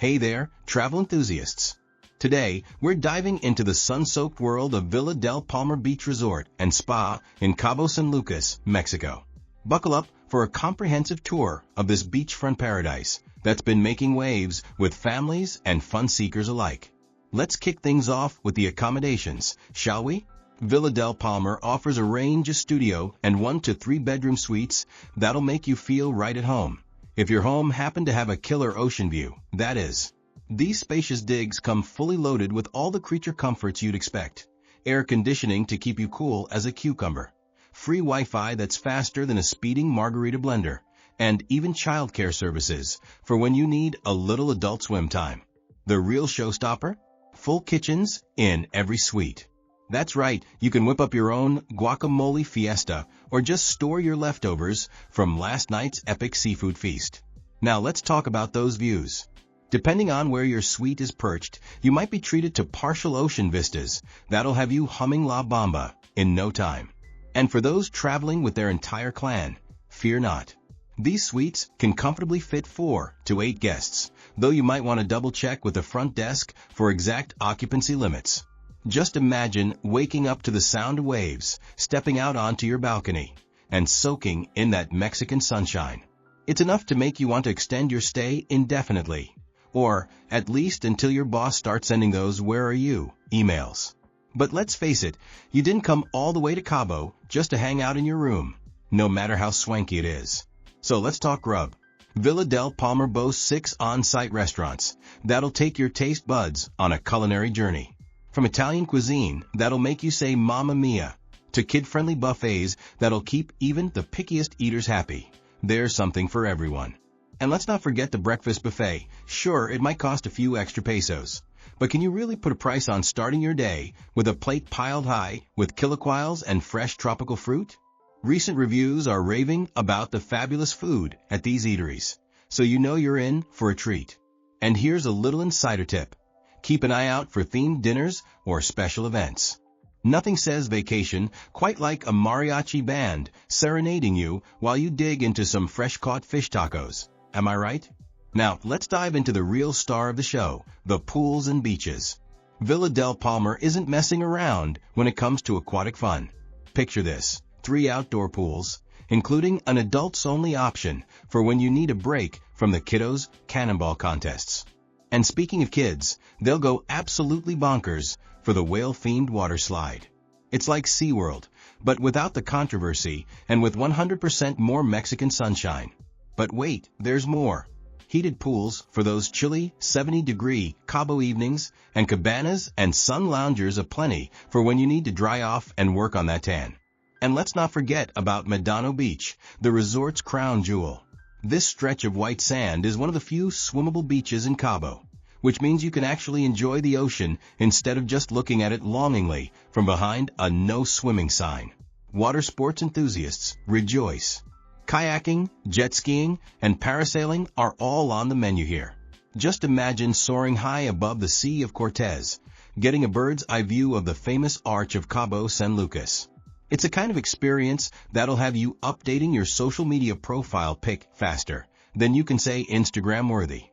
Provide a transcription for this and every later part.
Hey there, travel enthusiasts! Today, we're diving into the sun-soaked world of Villa del Palmar Beach Resort and Spa in Cabo San Lucas, Mexico. Buckle up for a comprehensive tour of this beachfront paradise that's been making waves with families and fun seekers alike. Let's kick things off with the accommodations, shall we? Villa del Palmar offers a range of studio and 1 to 3 bedroom suites that'll make you feel right at home. If your home happened to have a killer ocean view, that is. These spacious digs come fully loaded with all the creature comforts you'd expect. Air conditioning to keep you cool as a cucumber. Free Wi-Fi that's faster than a speeding margarita blender. And even childcare services for when you need a little adult swim time. The real showstopper? Full kitchens in every suite. That's right, you can whip up your own guacamole fiesta or just store your leftovers from last night's epic seafood feast. Now let's talk about those views. Depending on where your suite is perched, you might be treated to partial ocean vistas that'll have you humming La Bamba in no time. And for those traveling with their entire clan, fear not. These suites can comfortably fit 4 to 8 guests, though you might want to double-check with the front desk for exact occupancy limits. Just imagine waking up to the sound of waves, stepping out onto your balcony, and soaking in that Mexican sunshine. It's enough to make you want to extend your stay indefinitely, or at least until your boss starts sending those "Where are you?" emails. But let's face it, you didn't come all the way to Cabo just to hang out in your room, no matter how swanky it is. So let's talk grub. Villa del Palmar boasts 6 on-site restaurants that'll take your taste buds on a culinary journey. From Italian cuisine that'll make you say "Mamma Mia" to kid-friendly buffets that'll keep even the pickiest eaters happy. There's something for everyone. And let's not forget the breakfast buffet. Sure, it might cost a few extra pesos, but can you really put a price on starting your day with a plate piled high with chilaquiles and fresh tropical fruit? Recent reviews are raving about the fabulous food at these eateries, so you know you're in for a treat. And here's a little insider tip. Keep an eye out for themed dinners or special events. Nothing says vacation quite like a mariachi band serenading you while you dig into some fresh-caught fish tacos. Am I right? Now, let's dive into the real star of the show, the pools and beaches. Villa del Palmar isn't messing around when it comes to aquatic fun. Picture this, 3 outdoor pools, including an adults-only option for when you need a break from the kiddos' cannonball contests. And speaking of kids, they'll go absolutely bonkers for the whale-themed water slide. It's like SeaWorld, but without the controversy and with 100% more Mexican sunshine. But wait, there's more. Heated pools for those chilly 70-degree Cabo evenings and cabanas and sun loungers aplenty for when you need to dry off and work on that tan. And let's not forget about Medano Beach, the resort's crown jewel. This stretch of white sand is one of the few swimmable beaches in Cabo, which means you can actually enjoy the ocean instead of just looking at it longingly from behind a no swimming sign. Water sports enthusiasts, rejoice. Kayaking, jet skiing, and parasailing are all on the menu here. Just imagine soaring high above the Sea of Cortez, getting a bird's eye view of the famous arch of Cabo San Lucas. It's a kind of experience that'll have you updating your social media profile pic faster than you can say Instagram worthy.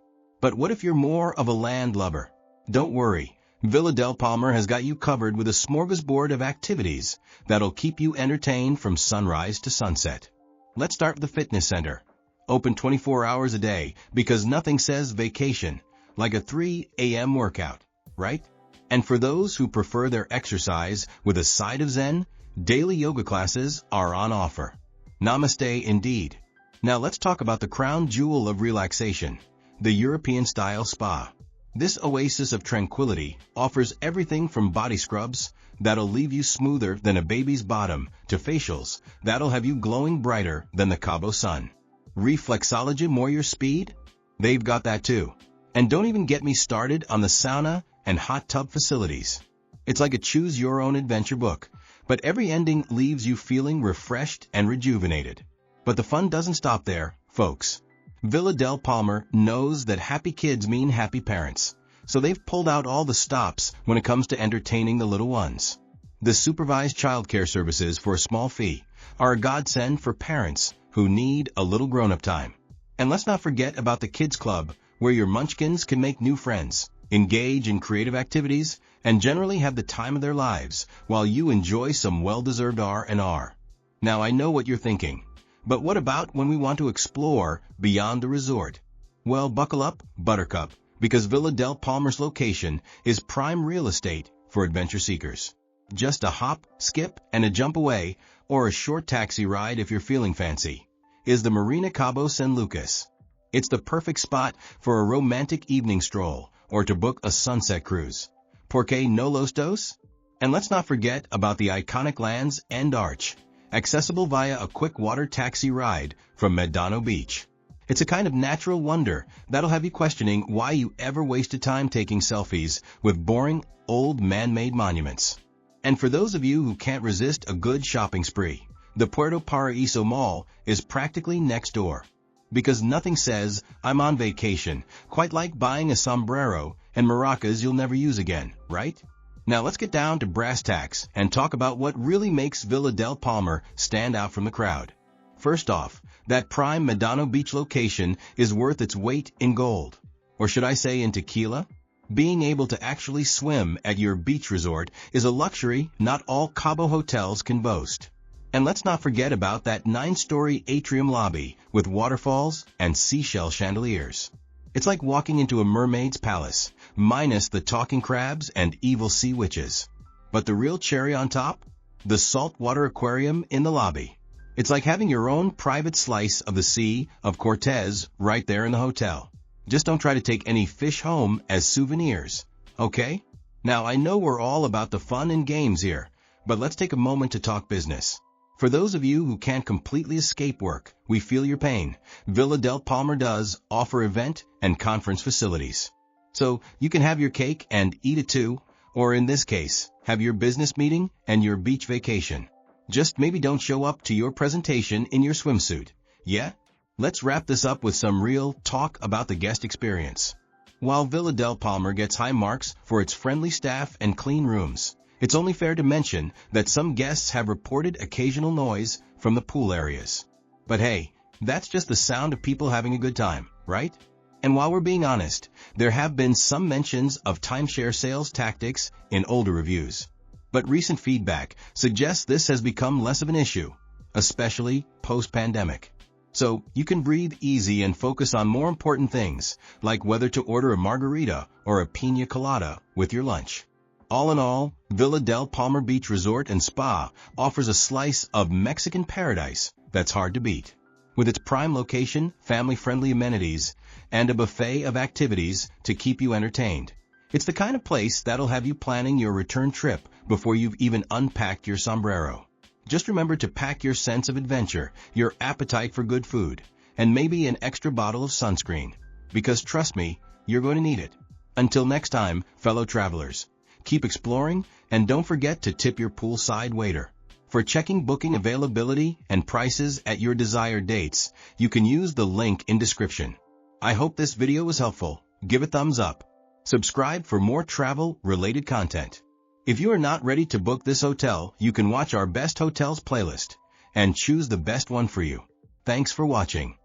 But what if you're more of a land lover? Don't worry, Villa del Palmar has got you covered with a smorgasbord of activities that'll keep you entertained from sunrise to sunset. Let's start with the fitness center. Open 24 hours a day because nothing says vacation like a 3 a.m. workout, right? And for those who prefer their exercise with a side of zen, daily yoga classes are on offer. Namaste indeed. Now let's talk about the crown jewel of relaxation, the European-style spa. This oasis of tranquility offers everything from body scrubs that'll leave you smoother than a baby's bottom to facials that'll have you glowing brighter than the Cabo sun. Reflexology more your speed? They've got that too. And don't even get me started on the sauna and hot tub facilities. It's like a choose-your-own-adventure book, but every ending leaves you feeling refreshed and rejuvenated. But the fun doesn't stop there, folks. Villa del Palmar knows that happy kids mean happy parents, so they've pulled out all the stops when it comes to entertaining the little ones. The supervised childcare services for a small fee are a godsend for parents who need a little grown-up time. And let's not forget about the Kids Club, where your munchkins can make new friends, engage in creative activities, and generally have the time of their lives while you enjoy some well-deserved R&R. Now I know what you're thinking, but what about when we want to explore beyond the resort? Well, buckle up, Buttercup, because Villa del Palmar's location is prime real estate for adventure seekers. Just a hop, skip, and a jump away, or a short taxi ride if you're feeling fancy, is the Marina Cabo San Lucas. It's the perfect spot for a romantic evening stroll or to book a sunset cruise. ¿Por qué no los dos? And let's not forget about the iconic Land's End Arch, accessible via a quick water taxi ride from Medano Beach. It's a kind of natural wonder that'll have you questioning why you ever wasted time taking selfies with boring, old man-made monuments. And for those of you who can't resist a good shopping spree, the Puerto Paraíso Mall is practically next door. Because nothing says, I'm on vacation, quite like buying a sombrero and maracas you'll never use again, right? Now let's get down to brass tacks and talk about what really makes Villa del Palmar stand out from the crowd. First off, that prime Medano Beach location is worth its weight in gold. Or should I say in tequila? Being able to actually swim at your beach resort is a luxury not all Cabo hotels can boast. And let's not forget about that 9-story atrium lobby with waterfalls and seashell chandeliers. It's like walking into a mermaid's palace, minus the talking crabs and evil sea witches. But the real cherry on top? The saltwater aquarium in the lobby. It's like having your own private slice of the Sea of Cortez right there in the hotel. Just don't try to take any fish home as souvenirs, okay? Now I know we're all about the fun and games here, but let's take a moment to talk business. For those of you who can't completely escape work, we feel your pain. Villa del Palmar does offer event and conference facilities. So you can have your cake and eat it too, or in this case, have your business meeting and your beach vacation. Just maybe don't show up to your presentation in your swimsuit. Yeah? Let's wrap this up with some real talk about the guest experience. While Villa del Palmar gets high marks for its friendly staff and clean rooms, it's only fair to mention that some guests have reported occasional noise from the pool areas. But hey, that's just the sound of people having a good time, right? And while we're being honest, there have been some mentions of timeshare sales tactics in older reviews. But recent feedback suggests this has become less of an issue, especially post-pandemic. So you can breathe easy and focus on more important things, like whether to order a margarita or a piña colada with your lunch. All in all, Villa del Palmar Beach Resort and Spa offers a slice of Mexican paradise that's hard to beat. With its prime location, family-friendly amenities, and a buffet of activities to keep you entertained. It's the kind of place that'll have you planning your return trip before you've even unpacked your sombrero. Just remember to pack your sense of adventure, your appetite for good food, and maybe an extra bottle of sunscreen. Because trust me, you're going to need it. Until next time, fellow travelers. Keep exploring, and don't forget to tip your poolside waiter. For checking booking availability and prices at your desired dates, you can use the link in description. I hope this video was helpful. Give a thumbs up. Subscribe for more travel-related content. If you are not ready to book this hotel, you can watch our Best Hotels playlist and choose the best one for you. Thanks for watching.